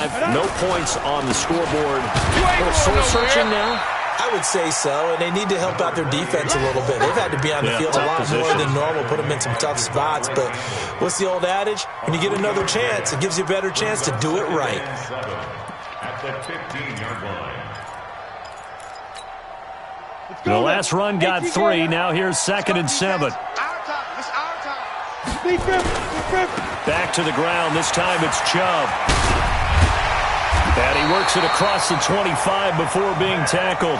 No points on the scoreboard. Soul searching now? I would say so, and they need to help out their defense a little bit. They've had to be on the field a lot more than normal, put them in some tough spots. But what's the old adage? When you get another chance, it gives you a better chance to do it right. At the 15-yard line. The last run got 3. Now here's 2nd and 7. Back to the ground. This time it's Chubb. And he works it across the 25 before being tackled.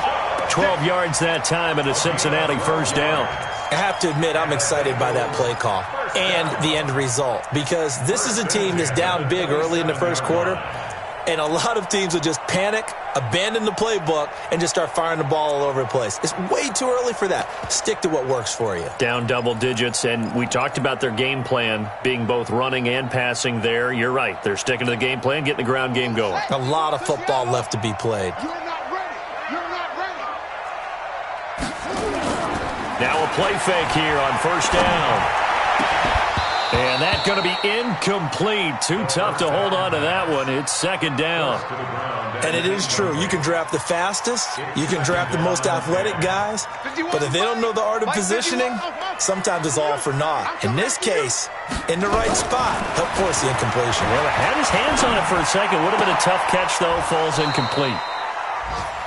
12 yards that time and a Cincinnati first down. I have to admit, I'm excited by that play call and the end result, because this is a team that's down big early in the first quarter, and a lot of teams will just panic, abandon the playbook, and just start firing the ball all over the place. It's way too early for that. Stick to what works for you. Down double digits, and we talked about their game plan being both running and passing there. You're right. They're sticking to the game plan, getting the ground game going. A lot of football left to be played. You're not ready. You're not ready. Now a play fake here on first down. And that's going to be incomplete. Too tough to hold on to that one. It's 2nd down. And it is true. You can draft the fastest. You can draft the most athletic guys. But if they don't know the art of positioning, sometimes it's all for naught. In this case, in the right spot, help force the incompletion. Well, had his hands on it for a second. Would have been a tough catch, though. Falls incomplete.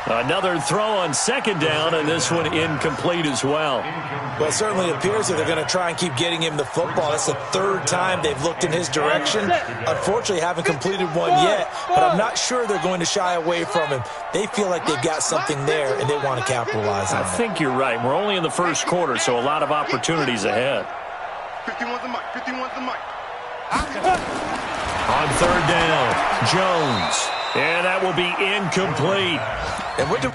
Another throw on 2nd down, and this one incomplete as well. Well, it certainly appears that they're going to try and keep getting him the football. That's the 3rd time they've looked in his direction. Unfortunately, haven't completed one yet, but I'm not sure they're going to shy away from him. They feel like they've got something there, and they want to capitalize on it. I think you're right. We're only in the first quarter, so a lot of opportunities ahead. 51's the mic. 51's the mic. On 3rd down, Jones. And that will be incomplete. And what do...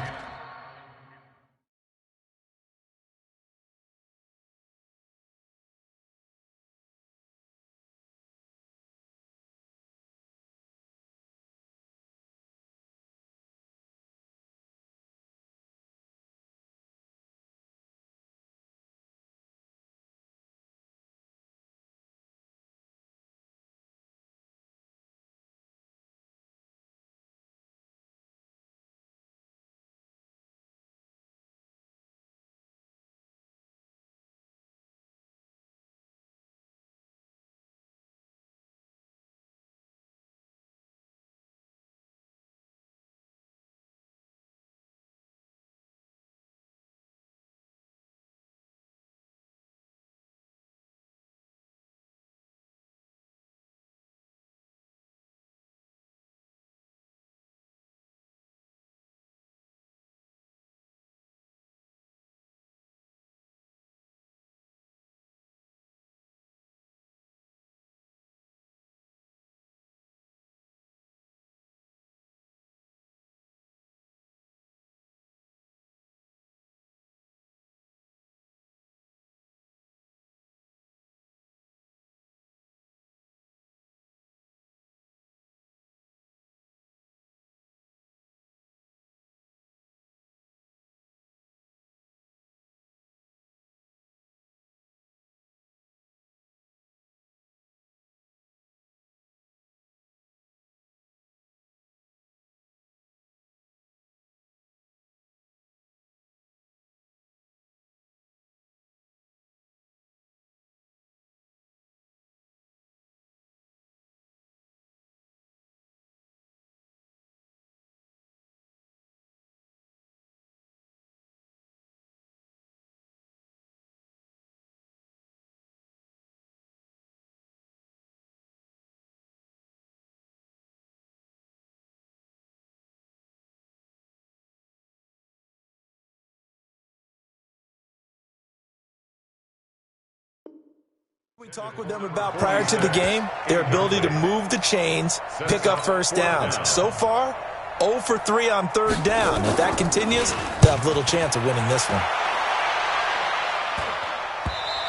We talk with them about prior to the game, their ability to move the chains, pick up first downs. So far, 0 for 3 on 3rd down. If that continues, they'll have little chance of winning this one.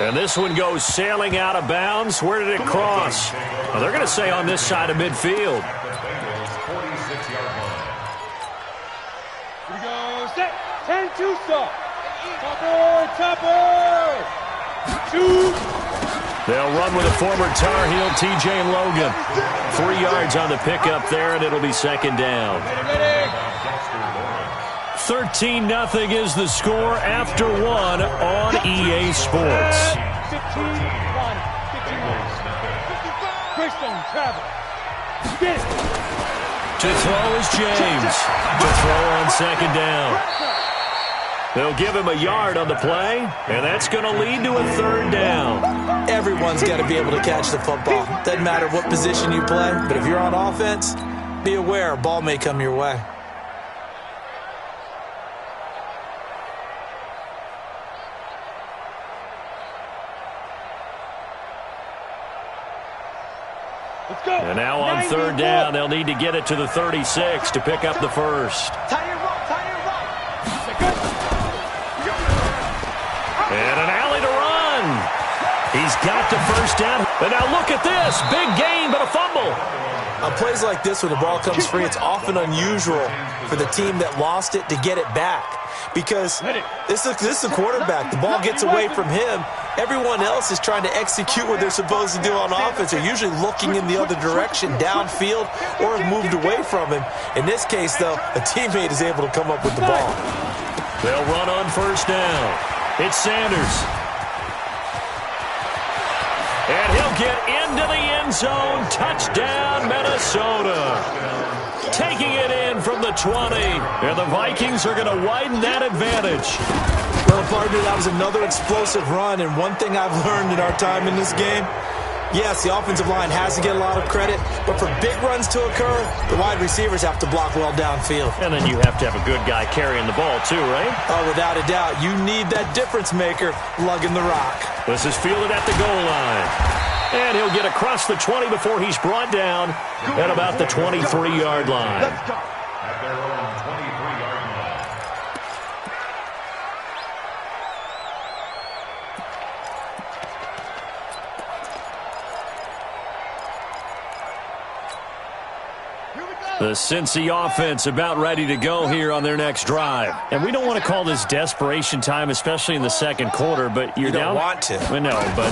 And this one goes sailing out of bounds. Where did it cross? Well, they're going to say on this side of midfield. Here we go. Set. 10-2 stop. Topper. Topper. 2. They'll run with a former Tar Heel, T.J. Logan. 3 yards on the pickup there, and it'll be second down. 13-0 is the score after 1 on EA Sports. 15-1. Travel. Get it. To throw is James. To throw on second down. They'll give him a yard on the play, and that's going to lead to a third down. Everyone's got to be able to catch the football. Doesn't matter what position you play, but if you're on offense, be aware a ball may come your way. And now on third down, they'll need to get it to the 36 to pick up the first. And an alley to run. He's got the first down. And now look at this. Big gain, but a fumble. On plays like this when the ball comes free, it's often unusual for the team that lost it to get it back. Because this is the quarterback. The ball gets away from him. Everyone else is trying to execute what they're supposed to do on offense. They're usually looking in the other direction, downfield, or have moved away from him. In this case, though, a teammate is able to come up with the ball. They'll run on first down. It's Sanders. And he'll get into the end zone. Touchdown, Minnesota. Taking it in from the 20. And the Vikings are going to widen that advantage. Well, partner, that was another explosive run. And one thing I've learned in our time in this game, yes, the offensive line has to get a lot of credit, but for big runs to occur, the wide receivers have to block well downfield. And then you have to have a good guy carrying the ball too, right? Oh, without a doubt. You need that difference maker lugging the rock. This is fielded at the goal line. And he'll get across the 20 before he's brought down at about the 23-yard line. At their own 23-yard line. The Cincy offense about ready to go here on their next drive. And we don't want to call this desperation time, especially in the second quarter, but you're down. You don't want to. I know, but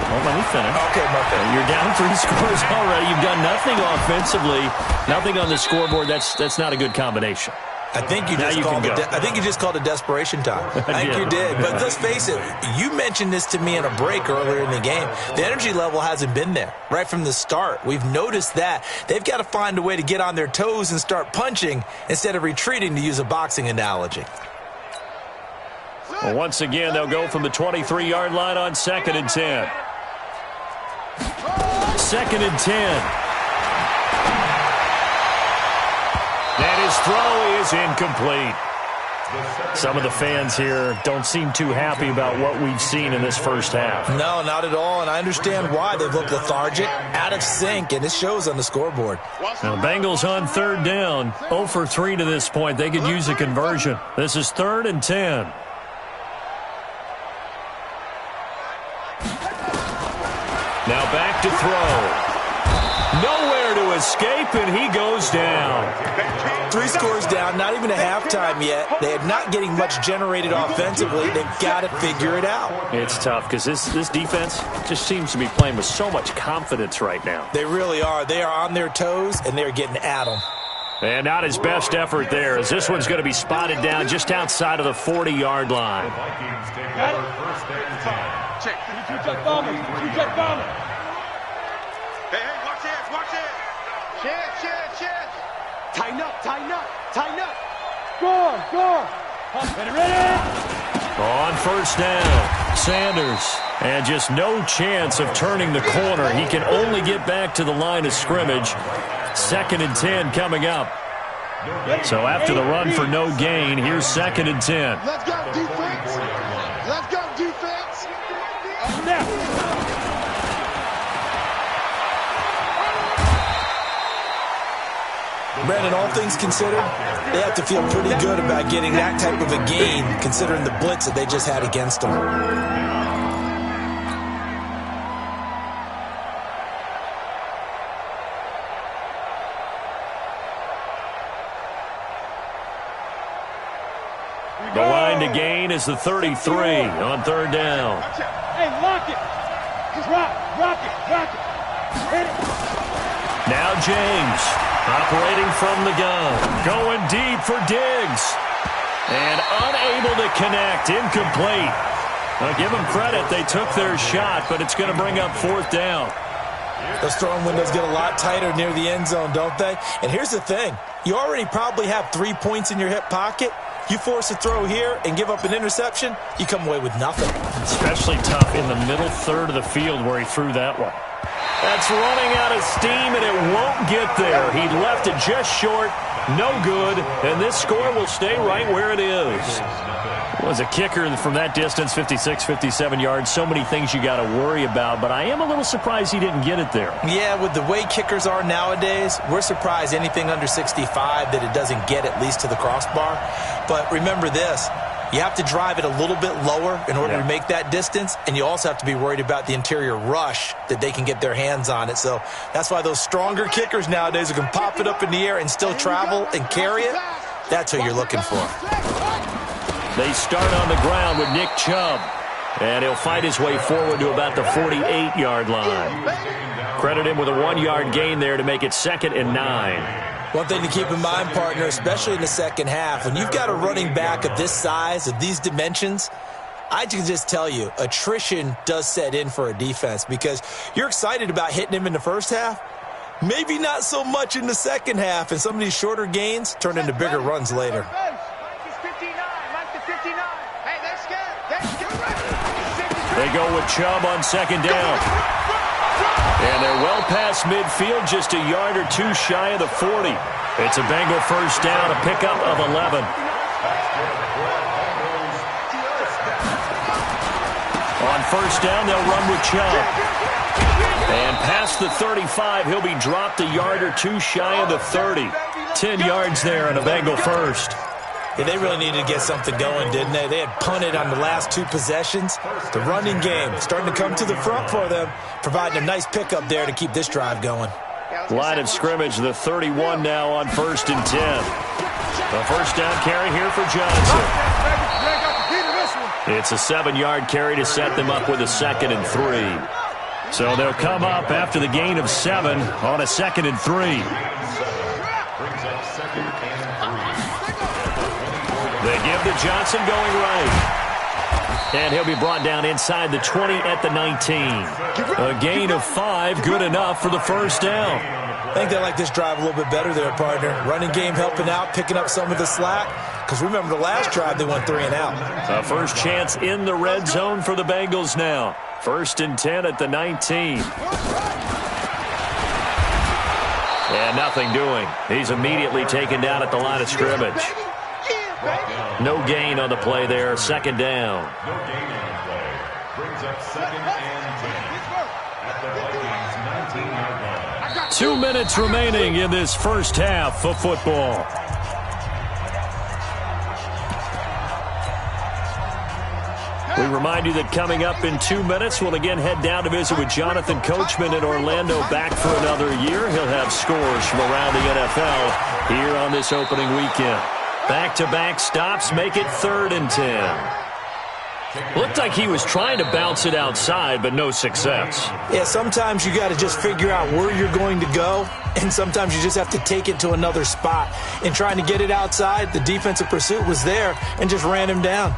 well, let me finish. Okay, my bad. You're down 3 scores already. You've done nothing offensively, nothing on the scoreboard. That's not a good combination. I think you just called it desperation time. I think you did. But let's face it, you mentioned this to me in a break earlier in the game. The energy level hasn't been there right from the start. We've noticed that. They've got to find a way to get on their toes and start punching instead of retreating, to use a boxing analogy. Well, once again, they'll go from the 23-yard line on 2nd and 10. 2nd and 10. And his throw is incomplete. Some of the fans here don't seem too happy about what we've seen in this first half. No, not at all, and I understand why. They've looked lethargic, out of sync, and it shows on the scoreboard. Now, the Bengals on third down, 0 for 3 to this point. They could use a conversion. This is 3rd and 10. Now back to throw. Nowhere to escape, and he goes down. 3 scores down, not even a halftime yet. They are not getting much generated offensively. They've got to figure it out. It's tough because this defense just seems to be playing with so much confidence right now. They really are. They are on their toes, and they're getting at them. And not his best effort there, as this one's going to be spotted down just outside of the 40-yard line. The Vikings take over first and 10. Check. Two-check bombers. Two-check bombers. Hey, watch this, watch this. Chance. Tighten up. Score. Ready. On first down, Sanders. And just no chance of turning the corner. He can only get back to the line of scrimmage. 2nd and 10 coming up. So after the run for no gain, here's 2nd and 10. Let's go, defense. Let's go, defense. Now. Brandon, all things considered, they have to feel pretty good about getting that type of a gain, considering the blitz that they just had against them. The line to gain is the 33 on third down. Hey, lock it. Drop. Rock it. Hit it. Now James, operating from the gun, going deep for Diggs. And unable to connect, incomplete. Now give them credit, they took their shot, but it's going to bring up fourth down. Those throwing windows get a lot tighter near the end zone, don't they? And here's the thing. You already probably have 3 points in your hip pocket. You force a throw here and give up an interception, you come away with nothing. Especially tough in the middle third of the field where he threw that one. That's running out of steam, and it won't get there. He left it just short, no good, and this score will stay right where it is. Was a kicker from that distance, 56, 57 yards. So many things you got to worry about, but I am a little surprised he didn't get it there. Yeah, with the way kickers are nowadays, we're surprised anything under 65 that it doesn't get at least to the crossbar. But remember this, you have to drive it a little bit lower in order to make that distance, and you also have to be worried about the interior rush that they can get their hands on it. So that's why those stronger kickers nowadays who can pop it up in the air and still travel and carry it, that's what you're looking for. They start on the ground with Nick Chubb, and he'll fight his way forward to about the 48-yard line. Credit him with a 1-yard gain there to make it 2nd and 9. One thing to keep in mind, partner, especially in the second half, when you've got a running back of this size, of these dimensions, I can just tell you, attrition does set in for a defense because you're excited about hitting him in the first half, maybe not so much in the second half, and some of these shorter gains turn into bigger runs later. They go with Chubb on 2nd down. And they're well past midfield, just a yard or two shy of the 40. It's a Bengal first down, a pickup of 11. On first down, they'll run with Chubb. And past the 35, he'll be dropped a yard or two shy of the 30. 10 yards there on a Bengal first. Yeah, they really needed to get something going, didn't they? They had punted on the last 2 possessions. The running game starting to come to the front for them, providing a nice pickup there to keep this drive going. Line of scrimmage, the 31 now on 1st and 10. A first down carry here for Johnson. It's a 7-yard carry to set them up with a 2nd and 3. So they'll come up after the gain of 7 on a 2nd and 3. They give to Johnson going right. And he'll be brought down inside the 20 at the 19. A gain of 5, good enough for the first down. I think they like this drive a little bit better there, partner. Running game helping out, picking up some of the slack. Because remember, the last drive they went 3 and out. A first chance in the red zone for the Bengals now. 1st and 10 at the 19. And nothing doing. He's immediately taken down at the line of scrimmage. No gain on the play there. 2nd down. No gain on the play. Brings up 2nd and 10 at the Vikings' 19-yard line. 2 minutes remaining in this first half of football. We remind you that coming up in 2 minutes, we'll again head down to visit with Jonathan Coachman in Orlando, back for another year. He'll have scores from around the NFL here on this opening weekend. Back-to-back stops make it 3rd and 10. Looked like he was trying to bounce it outside, but no success. Yeah, sometimes you got to just figure out where you're going to go, and sometimes you just have to take it to another spot. In trying to get it outside, the defensive pursuit was there and just ran him down.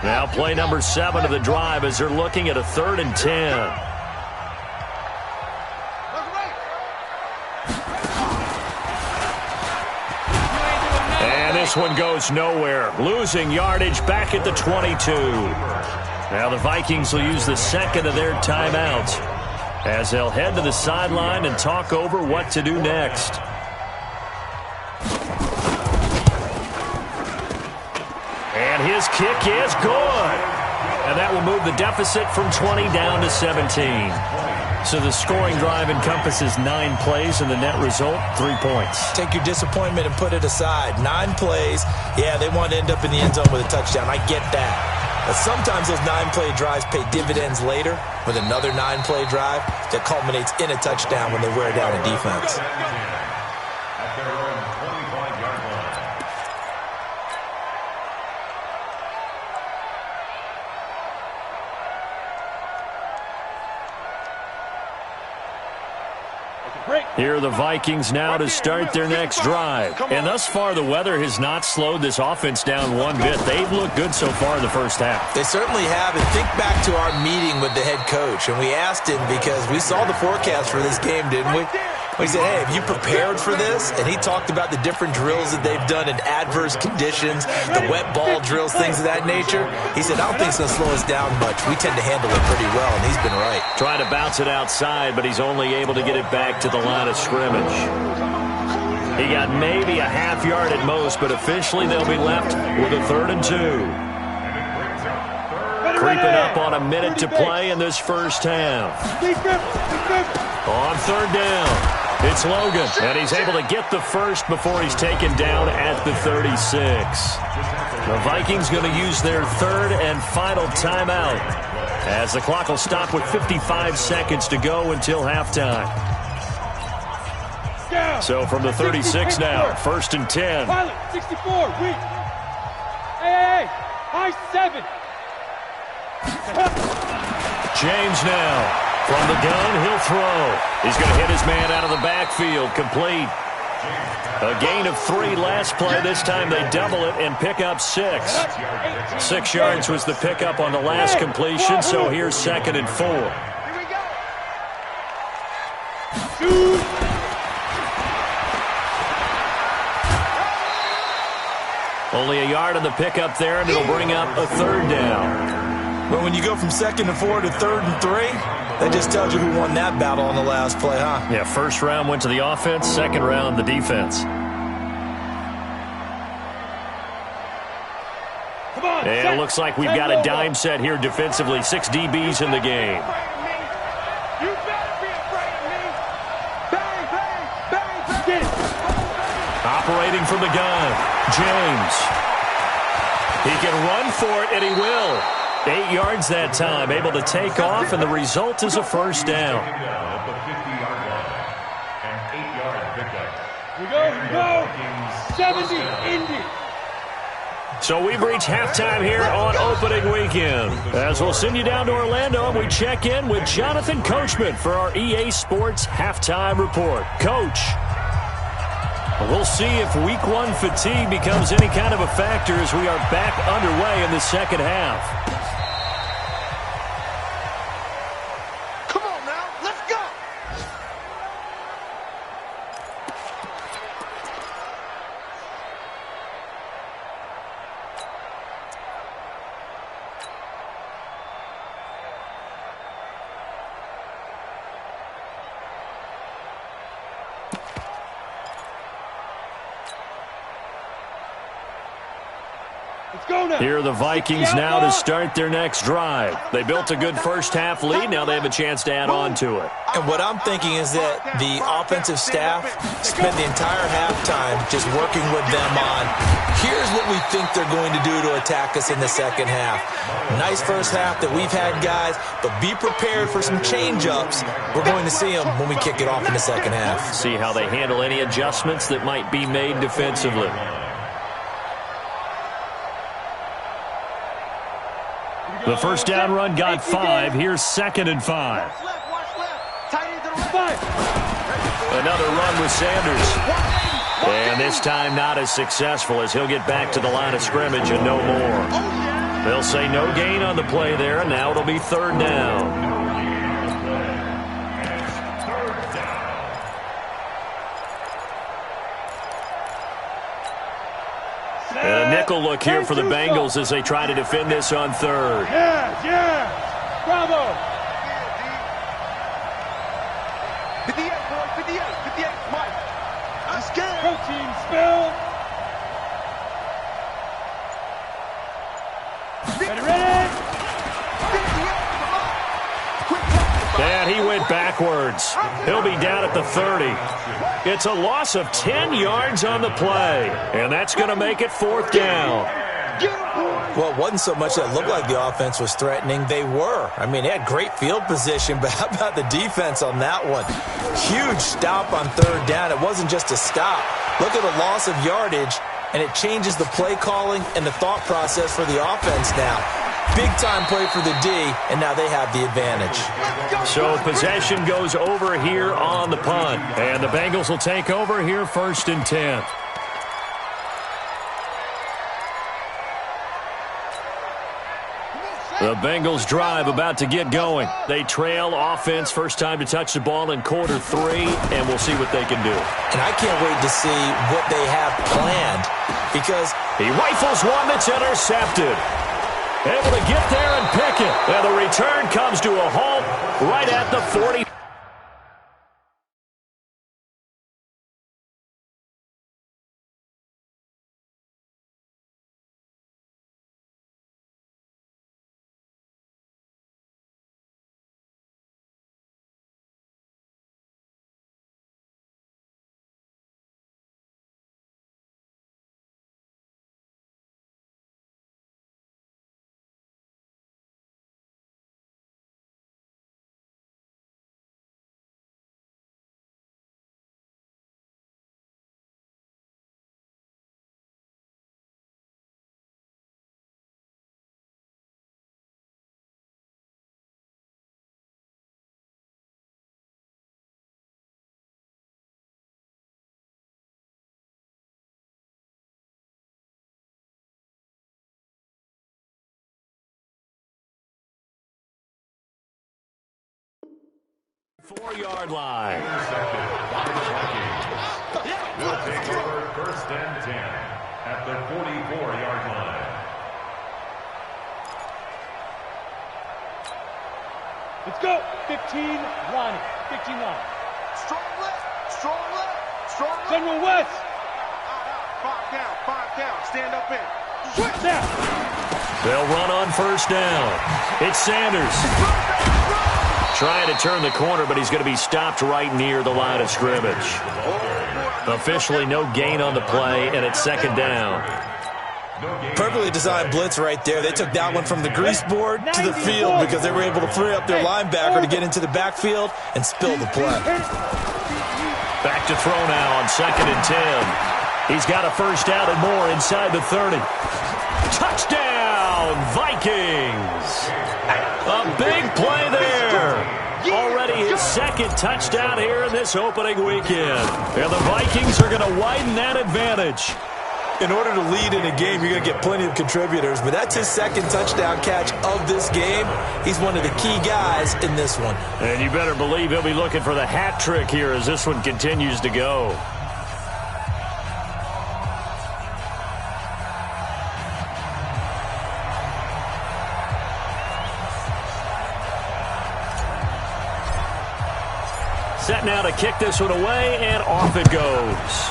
Now play number 7 of the drive as they're looking at a 3rd and 10. This one goes nowhere. Losing yardage back at the 22. Now the Vikings will use the 2nd of their timeouts as they'll head to the sideline and talk over what to do next. And his kick is good. And that will move the deficit from 20 down to 17. So the scoring drive encompasses 9 plays, and the net result, 3 points. Take your disappointment and put it aside. 9 plays. Yeah, they want to end up in the end zone with a touchdown. I get that. But sometimes those 9-play drives pay dividends later with another 9-play drive that culminates in a touchdown when they wear down a defense. At their own 25-yard line. Here are the Vikings now to start their next drive. And thus far, the weather has not slowed this offense down one bit. They've looked good so far in the first half. They certainly have. And think back to our meeting with the head coach. And we asked him because we saw the forecast for this game, didn't we? We said, hey, have you prepared for this? And he talked about the different drills that they've done in adverse conditions, the wet ball drills, things of that nature. He said, I don't think it's going to slow us down much. We tend to handle it pretty well, and he's been right. Trying to bounce it outside, but he's only able to get it back to the line of scrimmage. He got maybe a half yard at most, but officially they'll be left with a 3rd and 2. Creeping up on a minute to play in this first half. On 3rd down. It's Logan, and he's able to get the first before he's taken down at the 36. The Vikings going to use their 3rd and final timeout as the clock will stop with 55 seconds to go until halftime. So from the 36 now, 1st and 10. 64, weak. Hey, high 7. James now. From the gun, he'll throw. He's going to hit his man out of the backfield. Complete. A gain of 3 last play. This time they double it and pick up 6. 6 yards was the pickup on the last completion, so here's 2nd and 4. Only a yard on the pickup there, and it'll bring up a 3rd down. But when you go from 2nd and 4 to 3rd and 3, that just tells you who won that battle on the last play, huh? Yeah, 1st round went to the offense, 2nd round the defense. And it looks like we've got a dime set here defensively. 6 DBs in the game. You better be afraid of me. Bang, bang, bang, bang. Operating from the gun, James. He can run for it, and he will. 8 yards that time, able to take off, and the result is a 1st down. We go, 70, Indy. So we've reached halftime here on opening weekend. As we'll send you down to Orlando, and we check in with Jonathan Coachman for our EA Sports Halftime Report. Coach, we'll see if Week 1 fatigue becomes any kind of a factor as we are back underway in the second half. Here are the Vikings now to start their next drive. They built a good first half lead. Now they have a chance to add on to it. And what I'm thinking is that the offensive staff spent the entire halftime just working with them on, here's what we think they're going to do to attack us in the second half. Nice first half that we've had, guys, but be prepared for some change-ups. We're going to see them when we kick it off in the second half. See how they handle any adjustments that might be made defensively. The first down run got 5. Here's 2nd and 5. Another run with Sanders. And this time not as successful as he'll get back to the line of scrimmage and no more. They'll say no gain on the play there, and now it'll be 3rd down. And a nickel look here for the Bengals as they try to defend this on 3rd. Yeah, bravo. 58, boy, 58, Mike. I'm scared. Protein spill. Ready? And he went backwards. He'll be down at the 30. It's a loss of 10 yards on the play, and that's going to make it 4th down. Well, it wasn't so much that it looked like the offense was threatening. They were. I mean, they had great field position, but how about the defense on that one? Huge stop on 3rd down. It wasn't just a stop. Look at the loss of yardage, and it changes the play calling and the thought process for the offense now. Big-time play for the D, and now they have the advantage. So possession goes over here on the punt. And the Bengals will take over here 1st and 10. The Bengals drive about to get going. They trail offense, first time to touch the ball in quarter 3, and we'll see what they can do. And I can't wait to see what they have planned because he rifles one that's intercepted. Able to get there and pick it. And the return comes to a halt right at the 40. Four-yard line. Intercepted by the Vikings. Will take over 1st and 10 at the 44-yard line. Let's go. 15 line. 15 line. Strong left. Strong left. Strong left. General West. Out. 5 down. 5 down. Stand up in. Switch now. They'll run on 1st down. It's Sanders. Trying to turn the corner, but he's going to be stopped right near the line of scrimmage. Officially no gain on the play, and it's 2nd down. perfectly designed blitz right there. They took that one from the grease board to the field because they were able to free up their linebacker to get into the backfield and spill the play. Back to throw now on 2nd and 10. He's got a first down and more inside the 30. Touchdown, Vikings! A big play there. Already his 2nd touchdown here in this opening weekend. And the Vikings are going to widen that advantage. In order to lead in a game, you're going to get plenty of contributors, but that's his 2nd touchdown catch of this game. He's one of the key guys in this one. And you better believe he'll be looking for the hat trick here as this one continues to go. Set now to kick this one away, and off it goes.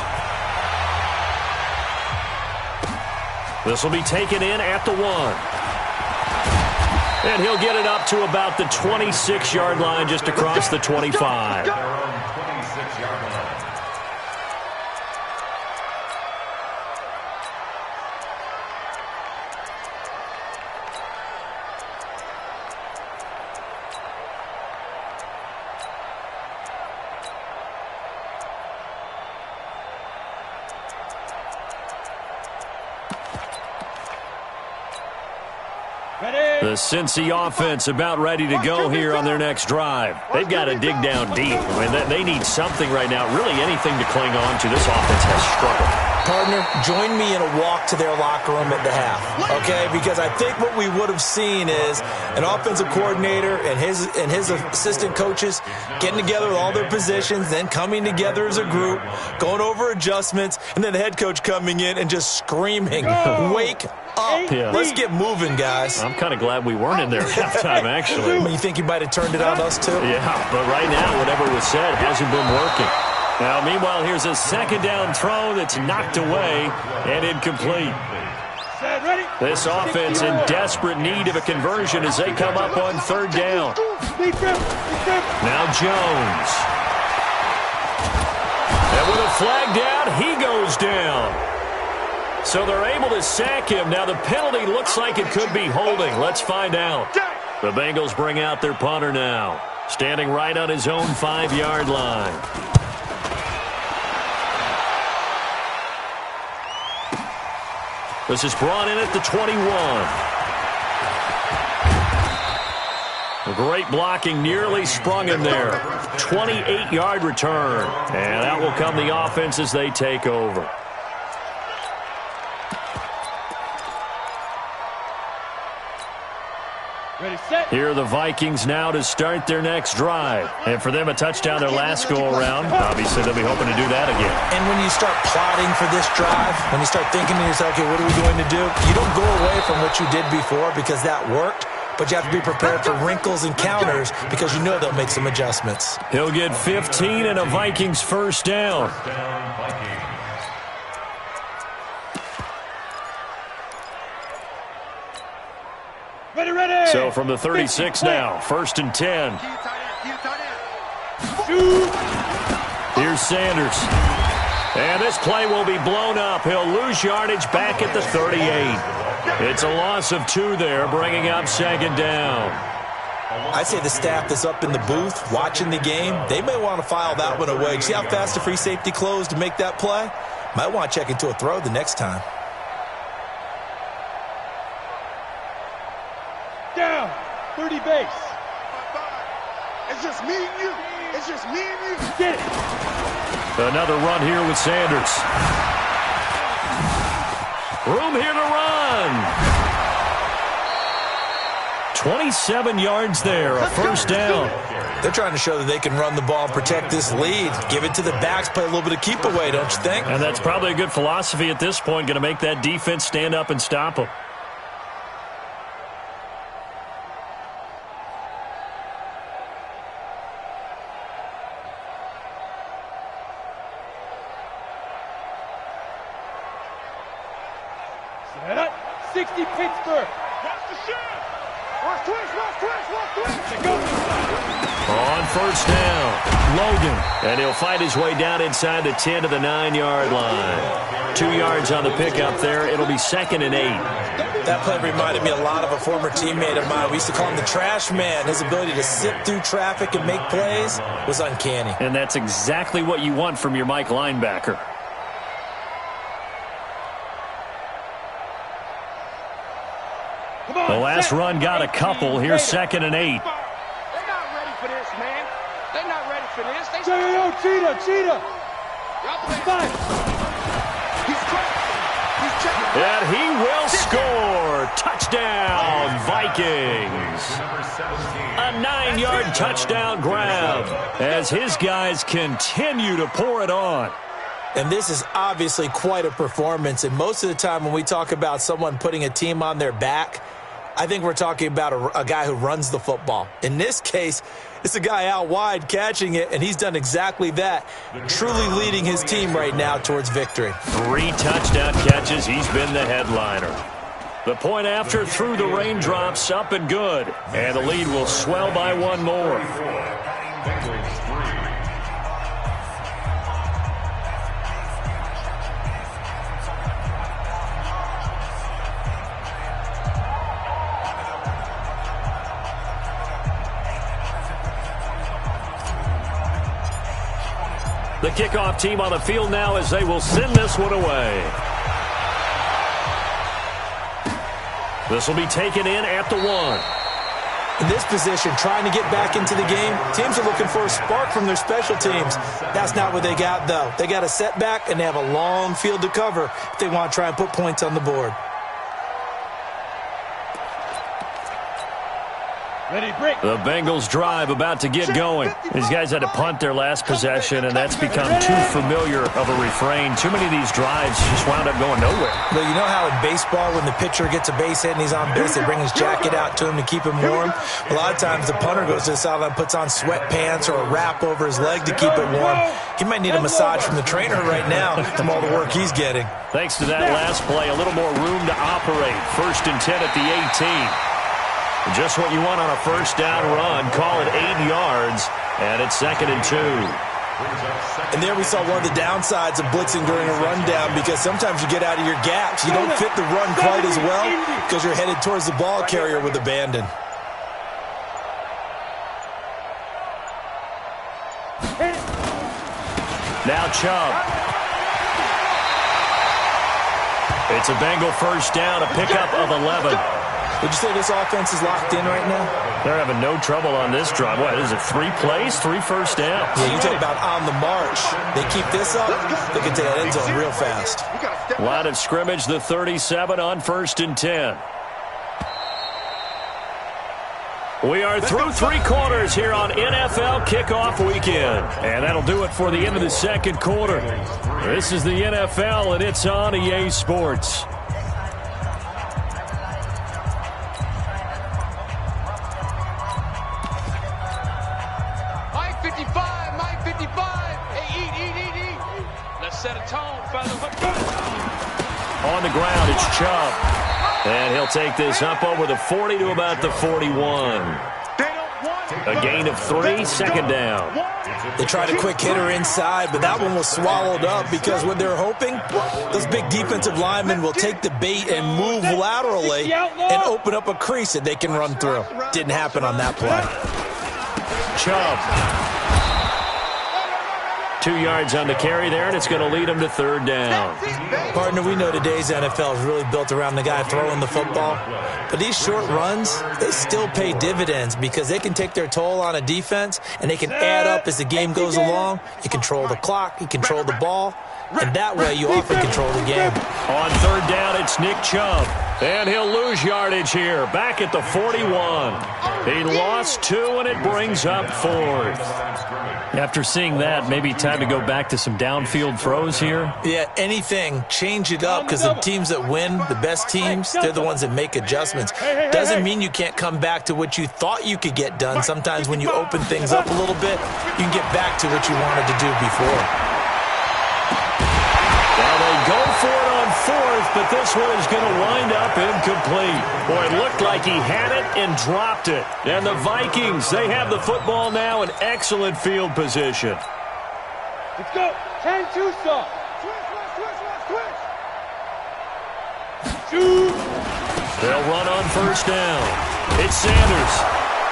This will be taken in at the 1. And he'll get it up to about the 26-yard line, just across the 25. Their own 26-yard line. The Cincy offense about ready to go here on their next drive. They've got to dig down deep. I mean, they need something right now, really anything to cling on to. This offense has struggled. Partner, join me in a walk to their locker room at the half, okay? Because I think what we would have seen is an offensive coordinator and his assistant coaches getting together with all their positions, then coming together as a group, going over adjustments, and then the head coach coming in and just screaming, "Wake up. Yeah. Let's get moving, guys." I'm kind of glad we weren't in there at halftime, actually. You think he might have turned it on us, too? Yeah, but right now, whatever was said hasn't been working. Now, meanwhile, here's a 2nd down throw that's knocked away and incomplete. This offense in desperate need of a conversion as they come up on 3rd down. Now Jones. And with a flag down, he goes down. So they're able to sack him. Now the penalty looks like it could be holding. Let's find out. The Bengals bring out their punter now, standing right on his own 5-yard line. This is brought in at the 21. Great blocking, nearly sprung him there. 28-yard return. And out will come the offense as they take over. Ready, set. Here are the Vikings now to start their next drive. And for them, a touchdown their last go-around. Obviously, they'll be hoping to do that again. And when you start plotting for this drive, when you start thinking to yourself, okay, what are we going to do? You don't go away from what you did before because that worked, but you have to be prepared for wrinkles and counters because you know they'll make some adjustments. He'll get 15 and a Vikings first down. Ready, ready. So from the 36 now, 1st and 10. Here's Sanders. And this play will be blown up. He'll lose yardage back at the 38. It's a loss of 2 there, bringing up 2nd down. I'd say the staff that's up in the booth watching the game, they may want to file that one away. See how fast the free safety closed to make that play? Might want to check into a throw the next time. Down. 30 base. It's just me and you. It's just me and you. Get it. Another run here with Sanders. Room here to run. 27 yards there, a first down. They're trying to show that they can run the ball and protect this lead. Give it to the backs, play a little bit of keep away, don't you think? And that's probably a good philosophy at this point, going to make that defense stand up and stop them. Set up. 60 Pittsburgh. Watch the shot. Watch twist. Go. On first down, Logan. And he'll fight his way down inside the 10 to the 9-yard line. 2 yards on the pickup there. It'll be 2nd and 8. That play reminded me a lot of a former teammate of mine. We used to call him the trash man. His ability to sit through traffic and make plays was uncanny. And that's exactly what you want from your Mike linebacker. The last run got a couple. Here's 2nd and 8. They're not ready for this, man. They're not ready for this. They Cheetah. Fine. He's checking. And he will score. Touchdown, Vikings. A 9-yard touchdown grab as his guys continue to pour it on. And this is obviously quite a performance. And most of the time when we talk about someone putting a team on their back, I think we're talking about a guy who runs the football. In this case, it's a guy out wide catching it, and he's done exactly that, truly leading his team right now towards victory. 3 touchdown catches. He's been the headliner. The point after through the raindrops, up and good. And the lead will swell by 1 more. The kickoff team on the field now as they will send this one away. This will be taken in at the 1. In this position, trying to get back into the game, teams are looking for a spark from their special teams. That's not what they got, though. They got a setback, and they have a long field to cover if they want to try and put points on the board. The Bengals drive about to get going. These guys had to punt their last possession, and that's become too familiar of a refrain. Too many of these drives just wound up going nowhere. Well, you know how in baseball when the pitcher gets a base hit and he's on base, they bring his jacket out to him to keep him warm? A lot of times the punter goes to the sideline, puts on sweatpants or a wrap over his leg to keep it warm. He might need a massage from the trainer right now from all the work he's getting. Thanks to that last play, a little more room to operate. 1st and 10 at the 18. Just what you want on a first down run. Call it 8 yards, and it's 2nd and 2. And there we saw one of the downsides of blitzing during a rundown because sometimes you get out of your gaps. You don't fit the run quite as well because you're headed towards the ball carrier with abandon. Now Chubb. It's a Bengal first down, a pickup of 11. Would you say this offense is locked in right now? They're having no trouble on this drive. What is it, 3 plays, 3 first downs? Yeah, you talk about on the march. They keep this up, they can take that end zone real fast. Line of scrimmage, the 37 on 1st and 10. We are through 3 quarters here on NFL Kickoff Weekend. And that'll do it for the end of the 2nd quarter. This is the NFL, and it's on EA Sports. Mike 55, Mike 55. Hey, eat. Let's set a tone, fellas. On the ground, it's Chubb. And he'll take this up over the 40 to about the 41. A gain of 3, 2nd down. They tried a quick hitter inside, but that one was swallowed up because what they're hoping, those big defensive linemen will take the bait and move laterally and open up a crease that they can run through. Didn't happen on that play. Chubb. 2 yards on the carry there, and it's going to lead them to 3rd down. Partner, we know today's NFL is really built around the guy throwing the football. But these short runs, they still pay dividends because they can take their toll on a defense, and they can add up as the game goes along. You control the clock, you control the ball, and that way you often control the game. On 3rd down, it's Nick Chubb. And he'll lose yardage here, back at the 41. He lost 2, and it brings up 4th. After seeing that, maybe time to go back to some downfield throws here. Yeah, anything, change it up because the teams that win, the best teams, they're the ones that make adjustments. Doesn't mean you can't come back to what you thought you could get done. Sometimes when you open things up a little bit, you can get back to what you wanted to do before. Now they go for it on 4th, but this one is going to wind up incomplete. Boy, it looked like he had it and dropped it. And the Vikings, they have the football now in excellent field position. Let's go. 10-2 stop. Shoot. They'll run on 1st down. It's Sanders.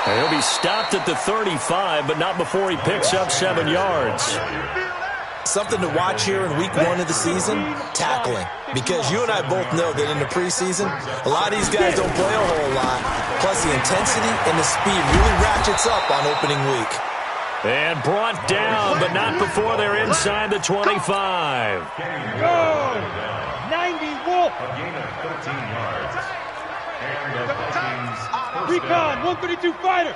And he'll be stopped at the 35, but not before he picks up 7 yards. Something to watch here in week 1 of the season, tackling. Because you and I both know that in the preseason, a lot of these guys don't play a whole lot. Plus the intensity and the speed really ratchets up on opening week. And brought down, but not before they're inside the 25. Go. 90 Wolf. A gain of 13 yards. And the Vikings Recon, 132 fighter.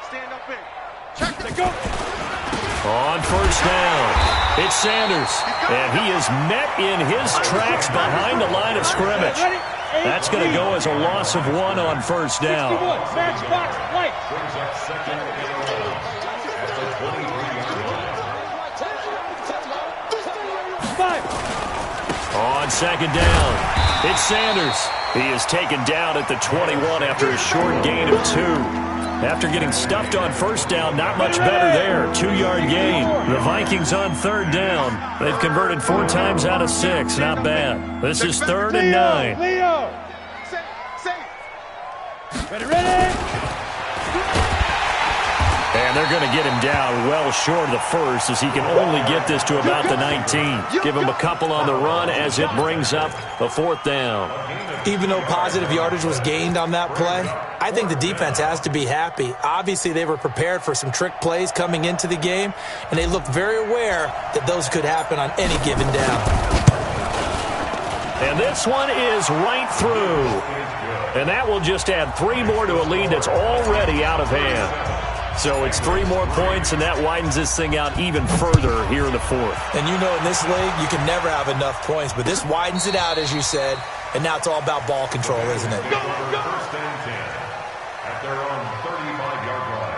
Stand up in. Check it. Go. On 1st down, it's Sanders, and he is met in his tracks behind the line of scrimmage. That's going to go as a loss of 1 on 1st down. Matchbox light. brings up 2nd and 11 at the 23-yard line. 5. On 2nd down, it's Sanders. He is taken down at the 21 after a short gain of 2. After getting stuffed on 1st down, not much better there. 2-yard gain. The Vikings on 3rd down. They've converted 4 times out of 6. Not bad. This is 3rd and 9. Leo. Ready. And they're going to get him down well short of the 1st as he can only get this to about the 19. Give him a couple on the run as it brings up a 4th down. Even though positive yardage was gained on that play, I think the defense has to be happy. Obviously, they were prepared for some trick plays coming into the game, and they looked very aware that those could happen on any given down. And this one is right through. And that will just add 3 more to a lead that's already out of hand. So it's 3 more points, and that widens this thing out even further here in the 4th. And you know in this league, you can never have enough points, but this widens it out, as you said, and now it's all about ball control, isn't it? 1st and 10 at their own 35-yard line.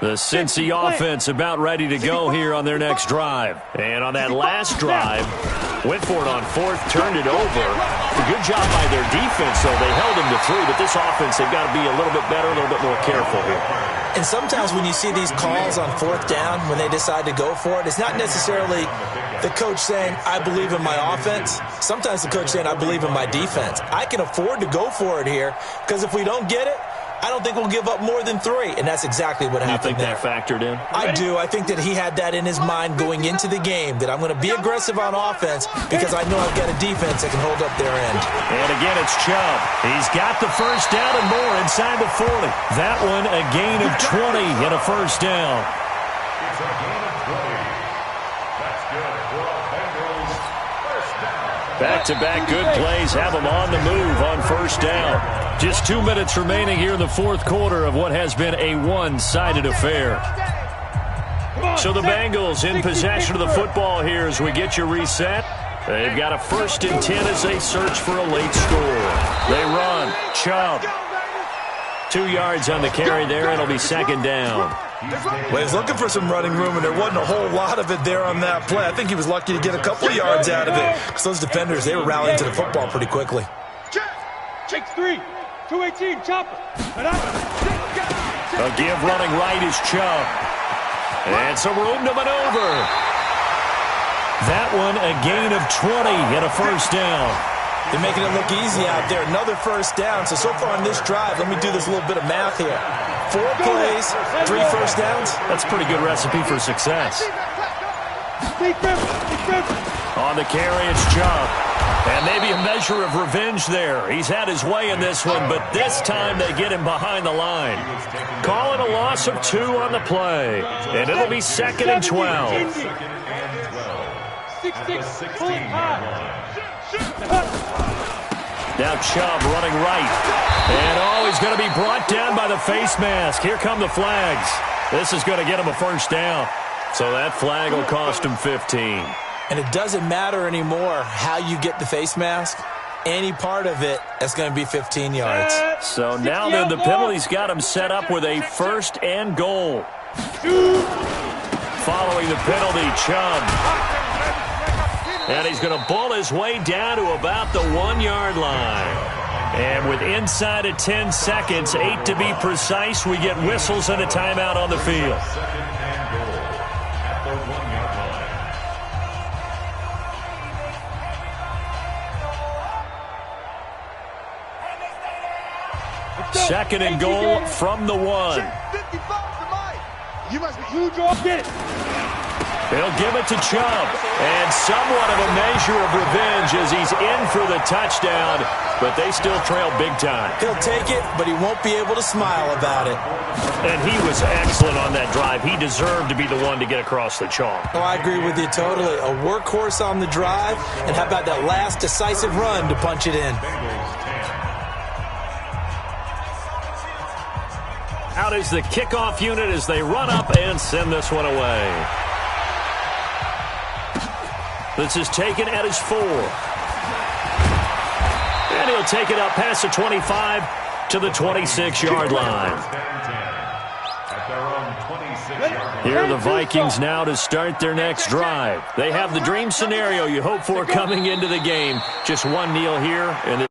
The Cincy offense about ready to go here on their next drive. And on that last drive, went for it on 4th, turned it over. A good job by their defense, though. They held them to 3, but this offense, they've got to be a little bit better, a little bit more careful here. And sometimes when you see these calls on fourth down, when they decide to go for it, it's not necessarily the coach saying, I believe in my offense. Sometimes the coach saying, I believe in my defense. I can afford to go for it here because if we don't get it, I don't think we'll give up more than 3, and that's exactly what happened there. You think that factored in? I do. I think that he had that in his mind going into the game, that I'm going to be aggressive on offense because I know I've got a defense that can hold up their end. And again, it's Chubb. He's got the first down and more inside the 40. That one, a gain of 20 and a first down. It's a gain of 20. That's good for a Bengals first down. Back-to-back good plays have them on the move on first down. Just 2 minutes remaining here in the fourth quarter of what has been a one-sided affair. So the Bengals in possession of the football here as we get you reset. They've got a 1st and 10 as they search for a late score. They run. Chubb. 2 yards on the carry there. It'll be 2nd down. Well, he's looking for some running room, and there wasn't a whole lot of it there on that play. I think he was lucky to get a couple of yards out of it because those defenders, they were rallying to the football pretty quickly. Check 3. 218, chopper. A give running right is Chubb. And some room to maneuver. That one, a gain of 20 and a first down. They're making it look easy out there. Another first down. So far on this drive, let me do this little bit of math here. 4 plays, 3 first downs. That's a pretty good recipe for success. On the carry, it's Chubb. And maybe a measure of revenge there. He's had his way in this one, but this time they get him behind the line. Call it a loss of 2 on the play. And it'll be 2nd and 12. 6-6, pull it high. Now Chubb running right. And he's going to be brought down by the face mask. Here come the flags. This is going to get him a first down. So that flag will cost him 15. And it doesn't matter anymore how you get the face mask. Any part of it, that's going to be 15 yards. So now that the penalty's got him set up with a 1st and goal. Following the penalty, Chubb. And he's going to bull his way down to about the 1-yard line. And with inside of 10 seconds, 8 to be precise, we get whistles and a timeout on the field. Second and goal from the 1. You must be huge off it. They'll give it to Chubb. And somewhat of a measure of revenge as he's in for the touchdown, but they still trail big time. He'll take it, but he won't be able to smile about it. And he was excellent on that drive. He deserved to be the one to get across the chalk. Oh, I agree with you totally. A workhorse on the drive, and how about that last decisive run to punch it in? Out is the kickoff unit as they run up and send this one away. This is taken at his 4. And he'll take it up past the 25 to the 26-yard line. Here are the Vikings now to start their next drive. They have the dream scenario you hope for coming into the game. Just one kneel here, and